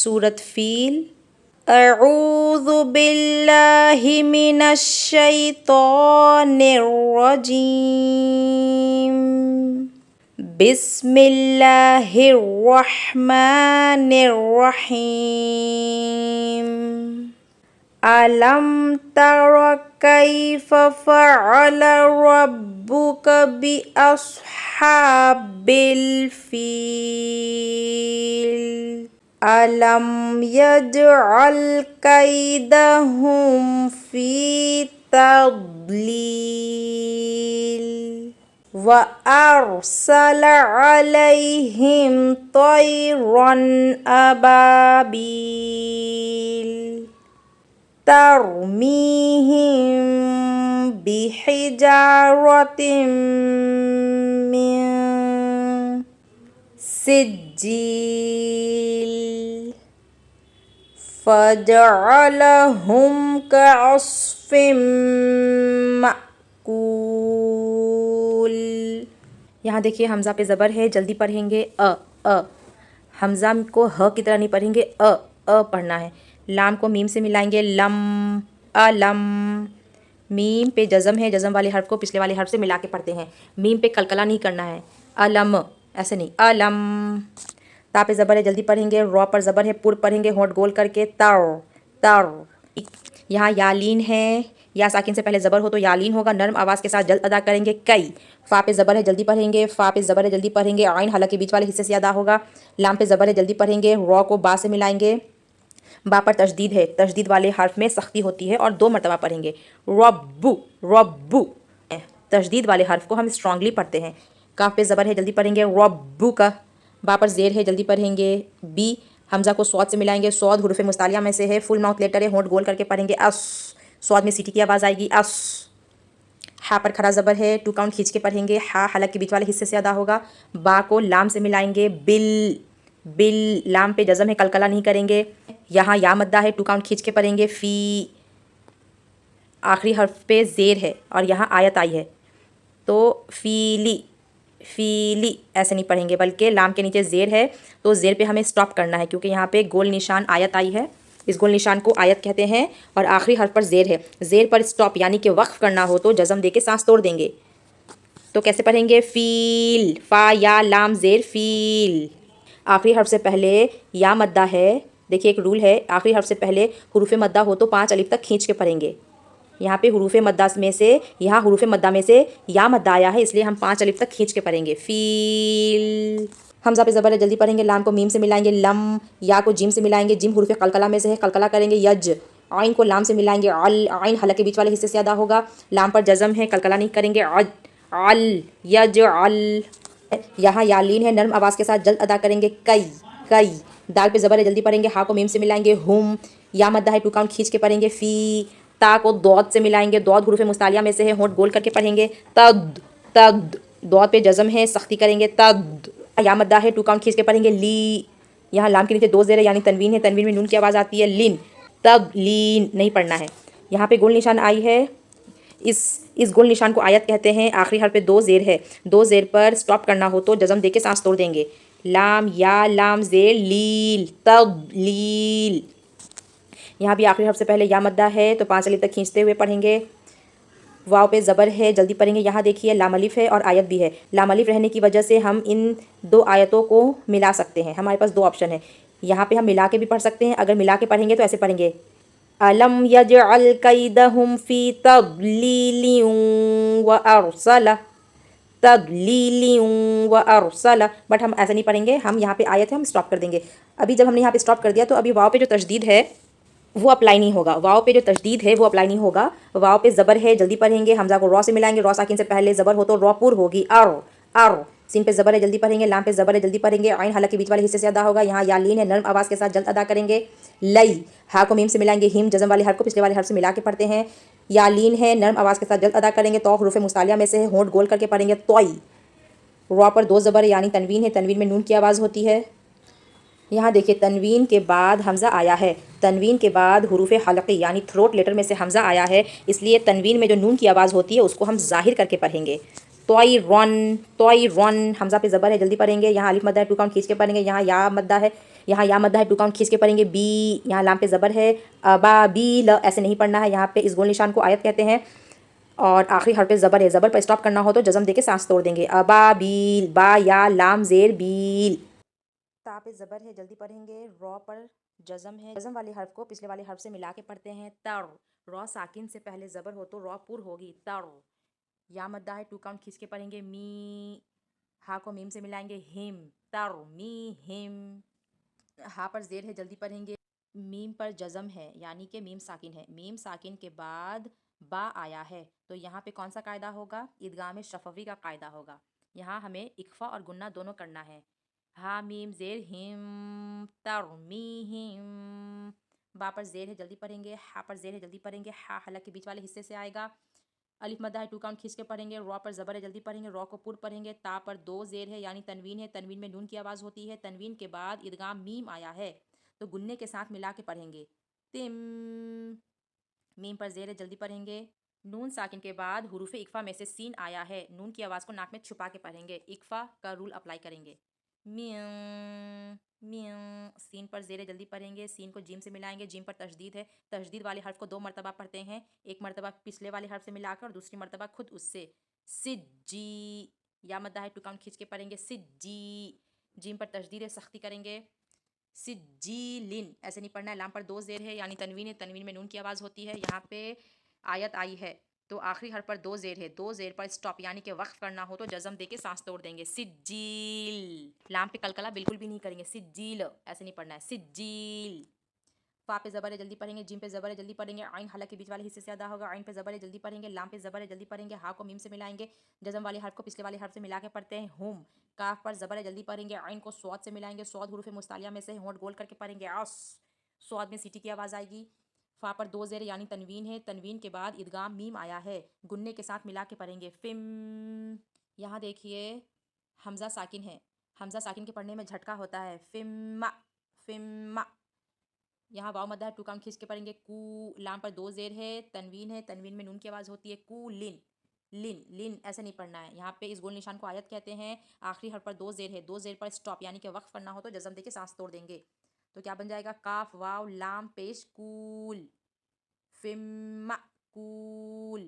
सूरत feel. अऊज़ु बिल्लाहि मिनश शैतानिर रजीम। बिस्मिल्लाहिर रहमानिर रहीम। अलम तरा कैफ़ फ़अल रब्बुका बि अस्हाबिल फ़ील। अलम यजअल कैदहुम फ़ी तज़लील व अरसल अलैहिम तैरन अबाबील तरमीहिम बिहिजारतिम मिन सिज्जील फजअलहुम कअस्फ़िम माकूल। यहाँ देखिए हमज़ा पे ज़बर है, जल्दी पढ़ेंगे अ। हमज़ा को ह की तरह नहीं पढ़ेंगे, अ पढ़ना है। लाम को मीम से मिलाएंगे, लम अलम। मीम पे जज़म है, जज़म वाले हर्फ को पिछले वाले हर्फ से मिला के पढ़ते हैं। मीम पे कलकला नहीं करना है, अलम ऐसे नहीं, अलम। ता पे ज़बर है, जल्दी पढ़ेंगे। रॉ पर ज़बर है, पुर पढ़ेंगे होंठ गोल करके, तर तर। यहाँ यालीन है, या साकिन से पहले ज़बर हो तो यालीन होगा, नर्म आवाज़ के साथ जल्द अदा करेंगे, कई। फ़ा पे ज़बर है, जल्दी पढ़ेंगे। फ़ा पे ज़बर है, जल्दी पढ़ेंगे। आइन हलक के बीच वाले हिस्से से अदा होगा। लाम पे ज़बर है, जल्दी पढ़ेंगे। रॉ को बा से मिलाएंगे। बा पर तशदीद है, तशदीद वाले हर्फ में सख्ती होती है और 2 मरतबा पढ़ेंगे। रब्बु रब्बु, तशदीद वाले हर्फ को हम स्ट्रांगली पढ़ते हैं। काफ पे ज़बर है, जल्दी पढ़ेंगे। रब्बु का। बा पर ज़ेर है, जल्दी पढ़ेंगे। बी हमज़ा को सौद से मिलाएंगे। सौद हुरूफ़ मुस्तालिया में से है, फुल माउथ लेटर है, होंठ गोल करके पढ़ेंगे। अस, सौद में सीटी की आवाज़ आएगी, अस। हा पर खड़ा ज़बर है, 2 काउंट खींच के पढ़ेंगे। हा हलक के बीच वाले हिस्से से अदा होगा। बा को लाम से मिलाएंगे, बिल बिल। लाम पे जज़म है, कलकला नहीं करेंगे। यहाँ या मद्दा है, 2 काउंट खींच के पढ़ेंगे। फ़ी आखिरी हर्फ पे ज़ेर है और यहाँ आयत आई है, तो फ़ीली फ़ीली ऐसे नहीं पढ़ेंगे, बल्कि लाम के नीचे ज़ेर है तो ज़ेर पे हमें स्टॉप करना है, क्योंकि यहाँ पे गोल निशान आयत आई है। इस गोल निशान को आयत कहते हैं और आखिरी हर्फ पर ज़ेर है। ज़ेर पर स्टॉप यानी कि वक्फ करना हो तो जज़म दे के सांस तोड़ देंगे। तो कैसे पढ़ेंगे? फ़ील, फ़ा या लाम ज़ेर, फ़ील। आखिरी हर्फ से पहले या मद्दा है। देखिए एक रूल है, आखिरी हर्फ से पहले हुरूफ़ मद्दा हो तो 5 अलिफ तक खींच के पढ़ेंगे। यहाँ पे हुरूफ़ मद्दा में से, यहाँ हुरूफ़ मद्दा में से या मद्दा आया है, इसलिए हम 5 अलिफ तक खींच के पढ़ेंगे। फ़ील। हमज़ा पे ज़बर है, जल्दी पढ़ेंगे। लाम को मीम से मिलाएंगे, लम। या को जिम से मिलाएंगे, जिम हुरूफ़ कलकला में से है, कलकला करेंगे। यज। आइन को लाम से मिलाएंगे, अल। आइन हलक के बीच वाले हिस्से से अदा होगा। लाम पर जज़म है, कलकला नहीं करेंगे। अज अल यज अल। यहाँ यालीन है, नर्म आवाज़ के साथ जल्द अदा करेंगे, कई कई। दाल पे ज़बर है, जल्दी पढ़ेंगे। हा को मीम से मिलाएंगे, हुम। या मद्दा है, 2 काउंट खींच के पढ़ेंगे। फ़ी। ता को दौद से मिलाएंगे, दौद हुरूफ़ मुस्तालिया में से है, होंठ गोल करके पढ़ेंगे। तद तद। दौद पे जज़म है, सख्ती करेंगे, तद। या मद्दा है, 2 काउंट खींच के पढ़ेंगे। ली। यहाँ लाम के नीचे 2 ज़ेर है यानी तनवीन है, तनवीन में नून की आवाज़ आती है, लिन। तब लीन नहीं पढ़ना है। यहाँ पे गोल निशान आई है, इस गोल निशान को आयत कहते हैं। आखिरी हर्फ पे 2 ज़ेर है, 2 ज़ेर पर स्टॉप करना हो तो जज़म दे के सांस तोड़ देंगे। लाम या लाम ज़ेर, लील, तब लील। यहाँ भी आखिरी हर्फ से पहले या मद्दा है तो 5 अलिफ तक खींचते हुए पढ़ेंगे। वाव पे ज़बर है, जल्दी पढ़ेंगे। यहाँ देखिए लाम अलिफ है और आयत भी है। लाम अलिफ रहने की वजह से हम इन 2 आयतों को मिला सकते हैं। हमारे पास 2 ऑप्शन है, यहाँ पे हम मिला के भी पढ़ सकते हैं। अगर मिला के पढ़ेंगे तो ऐसे पढ़ेंगे, अलम यजअल कैदहुम फ़ी तज़लीलिन व अरसला, तज़लीलिन व अरसला। बट हम ऐसा नहीं पढ़ेंगे, हम यहाँ पे आयत है, हम स्टॉप कर देंगे। अभी जब हमने यहाँ पे स्टॉप कर दिया तो अभी वाव पे जो तशदीद है वो अप्लाई नहीं होगा। वाव पे जो तशदीद है वो अप्लाई नहीं होगा। वाव पे ज़बर है, जल्दी पढ़ेंगे। हमज़ा को रॉ से मिलाएंगे, रॉ साकिन से पहले ज़बर हो तो रॉ पुर होगी, अर अर। सीन पे ज़बर है, जल्दी पढ़ेंगे। लाम पे ज़बर है, जल्दी पढ़ेंगे। आइन हलक के बीच वाले हिस्से से अदा होगा। यहाँ यालीन है, नर्म आवाज़ के साथ जल्द अदा करेंगे। लई। हा को मीम से मिलाएंगे, हिम। जज़म वाले हर्फ को पिछले वाले हर्फ से मिला के पढ़ते हैं। यालीन है, नर्म आवाज़ के साथ जल्द अदा करेंगे। तो हुरूफ़ मुस्तालिया में से है, होंठ गोल करके पढ़ेंगे, तोई। रॉ पर 2 ज़बर यानी तनवीन है, तनवीन में नून की आवाज़ होती है। यहाँ देखिए तनवीन के बाद हमज़ा आया है, तनवीन के बाद हुरूफ़ हलक़ी यानी थ्रोट लेटर में से हमज़ा आया है, इसलिए तनवीन में जो नून की आवाज़ होती है उसको हम ज़ाहिर करके पढ़ेंगे। तोई रन हमजा पे ज़बर है जल्दी पढ़ेंगे। यहाँ अलिफ मद्दा है टू काउंट खींच के पढ़ेंगे। यहाँ या मद्दा है, यहाँ या मद्दा है टू काउंट खींच के पढ़ेंगे। बी यहाँ लाम पे ज़बर है। अबाबील ऐसे नहीं पढ़ना है, यहाँ पे इस गोल निशान को आयत कहते हैं। और आखिरी हर पे ज़बर है, ज़बर पर स्टॉप करना हो तो जज़म देके सांस तोड़ देंगे। अबाबील बा या लाम ज़ेर बील। ता पे ज़बर है जल्दी पढ़ेंगे। रॉ पर जज़म है, जज़म वाले हर्फ को पिछले वाले हर्फ से मिला के पढ़ते हैं। तर रॉ साकिन से पहले ज़बर हो तो रॉ पुर होगी तर। या मद्दा है टू काउंट खींच के पढ़ेंगे। मी हा को मीम से मिलाएंगे हिम तर मी हिम। हा पर ज़ेर है जल्दी पढ़ेंगे। मीम पर जज़म है यानी कि मीम साकिन है। मीम साकिन के बाद बा आया है तो यहाँ पे कौन सा कायदा होगा? इदगाम शफवी का कायदा होगा। यहाँ हमें इक्फ़ा और गुन्ना दोनों करना है। हा मीम ज़ेर हिम तर मी हिम। बा पर ज़ेर है जल्दी पढ़ेंगे। हा पर ज़ेर है जल्दी पढ़ेंगे। हा हलक के बीच वाले हिस्से से आएगा। अलिफ मद्दा है टू काउंट खींच के पढ़ेंगे। रॉ पर ज़बर है जल्दी पढ़ेंगे। रॉ को पुर पढ़ेंगे। ता पर दो ज़ेर है यानी तनवीन है, तनवीन में नून की आवाज़ होती है। तनवीन के बाद इदगाम मीम आया है तो गुन्ने के साथ मिला के पढ़ेंगे। तिम मीम पर ज़ेर है जल्दी पढ़ेंगे। नून साकिन के बाद हुरूफ इक्फ़ा में से सीन आया है, नून की आवाज़ को नाक में छुपा के पढ़ेंगे। इक्फ़ा का रूल अप्लाई करेंगे। म्यूं म्यूं सीन पर ज़ेर है जल्दी पढ़ेंगे। सीन को जीम से मिलाएंगे। जीम पर तशदीद है, तशदीद वाले हर्फ को दो मरतबा पढ़ते हैं। एक मरतबा पिछले वाले हर्फ से मिलाकर और दूसरी मरतबा खुद उससे। सिज्जी या मद्दा है टू काउंट खींच के पढ़ेंगे। सिज्जी जीम पर तशदीद है, सख्ती करेंगे। सिज्जीलिन ऐसे नहीं पढ़ना है। लाम पर दो ज़ेर है यानी तनवीन है, तनवीन में नून की आवाज़ होती है। यहाँ पे आयत आई है तो आखिरी हर पर दो ज़ेर है, दो ज़ेर पर स्टॉप यानी कि वक्फ करना हो तो जज़म देके सांस तोड़ देंगे। सिज्जील लाम पे कलकला बिल्कुल भी नहीं करेंगे। सिज्जील ऐसे नहीं पढ़ना है। सिज्जील फा पे ज़बर है जल्दी पढ़ेंगे। जिम पे ज़बर है जल्दी पढ़ेंगे। आइन हलक के बीच वाले हिस्से से अदा होगा। आइन पे ज़बर है जल्दी पढ़ेंगे। लाम पे ज़बर है जल्दी पढ़ेंगे। हा को मीम से मिलाएंगे। जज़म वाले हर्फ को पिछले वाले हर्फ से मिला के पढ़ते हैं। हुम काफ पर ज़बर है जल्दी पढ़ेंगे। आइन को स्वाद से मिलाएंगे। स्वाद हुरूफ मुस्तालिया में से होंठ गोल करके पढ़ेंगे। आस स्वाद में सीटी की आवाज़ आएगी। फा पर दो ज़ेर यानी तनवीन है, तनवीन के बाद इदगाम मीम आया है, गुन्ने के साथ मिला के पढ़ेंगे। फिम यहाँ देखिए हमज़ा साकिन है, हमज़ा साकिन के पढ़ने में झटका होता है। फिम्मा फिम्मा यहाँ वाव मद्दा है टू काउंट खींच के पढ़ेंगे। कू लाम पर दो ज़ेर है, तनवीन है, तनवीन में नून की आवाज़ होती है। कू लिन लिन लिन ऐसे नहीं पढ़ना है। यहाँ पे इस गोल निशान को आयत कहते हैं। आखिरी हर पर दो ज़ेर है, दो ज़ेर पर स्टॉप यानी कि वक्फ करना हो तो जज़म देके सांस तोड़ देंगे। तो क्या बन जाएगा? काफ वाव लाम पेश कूल फिम्मा कूल।